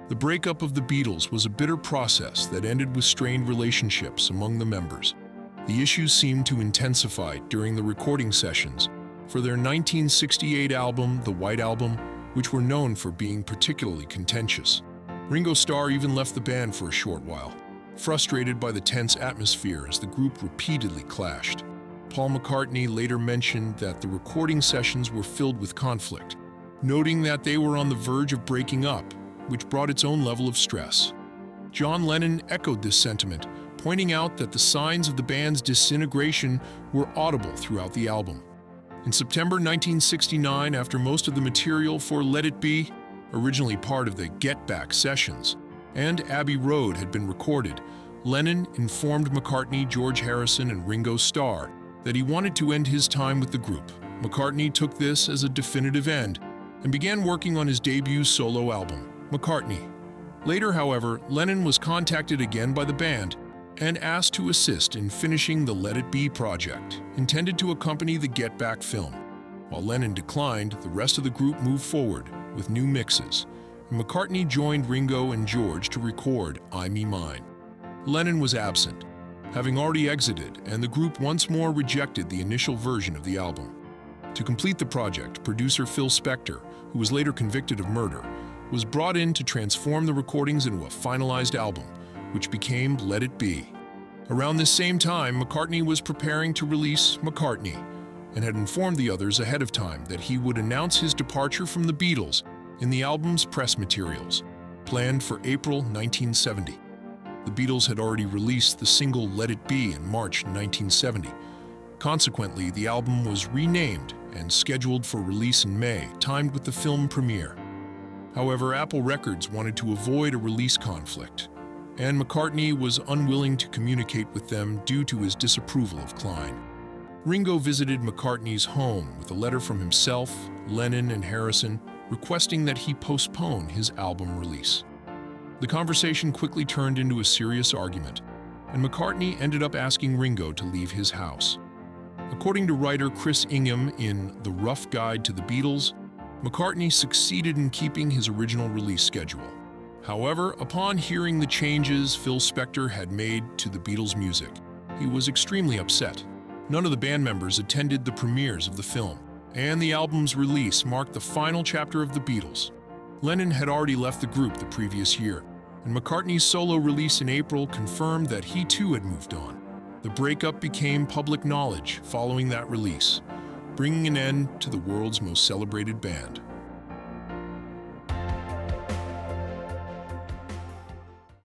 The breakup of the Beatles was a bitter process that ended with strained relationships among the members. The issues seemed to intensify during the recording sessions for their 1968 album, The White Album, which were known for being particularly contentious. Ringo Starr even left the band for a short while, frustrated by the tense atmosphere as the group repeatedly clashed. Paul McCartney later mentioned that the recording sessions were filled with conflict, noting that they were on the verge of breaking up, which brought its own level of stress. John Lennon echoed this sentiment, pointing out that the signs of the band's disintegration were audible throughout the album. In September 1969, after most of the material for Let It Be, originally part of the Get Back sessions, and Abbey Road had been recorded, Lennon informed McCartney, George Harrison, and Ringo Starr that he wanted to end his time with the group. McCartney took this as a definitive end and began working on his debut solo album, McCartney. Later, however, Lennon was contacted again by the band and asked to assist in finishing the Let It Be project, intended to accompany the Get Back film. While Lennon declined, the rest of the group moved forward with new mixes, and McCartney joined Ringo and George to record I Me Mine. Lennon was absent, having already exited, and the group once more rejected the initial version of the album. To complete the project, producer Phil Spector, who was later convicted of murder, was brought in to transform the recordings into a finalized album, which became Let It Be. Around this same time, McCartney was preparing to release McCartney and had informed the others ahead of time that he would announce his departure from the Beatles in the album's press materials, planned for April 1970. The Beatles had already released the single Let It Be in March 1970. Consequently, the album was renamed and scheduled for release in May, timed with the film premiere. However, Apple Records wanted to avoid a release conflict, and McCartney was unwilling to communicate with them due to his disapproval of Klein. Ringo visited McCartney's home with a letter from himself, Lennon, and Harrison requesting that he postpone his album release. The conversation quickly turned into a serious argument, and McCartney ended up asking Ringo to leave his house. According to writer Chris Ingham in The Rough Guide to the Beatles, McCartney succeeded in keeping his original release schedule. However, upon hearing the changes Phil Spector had made to the Beatles' music, he was extremely upset. None of the band members attended the premieres of the film, and the album's release marked the final chapter of the Beatles. Lennon had already left the group the previous year, and McCartney's solo release in April confirmed that he too had moved on. The breakup became public knowledge following that release, bringing an end to the world's most celebrated band.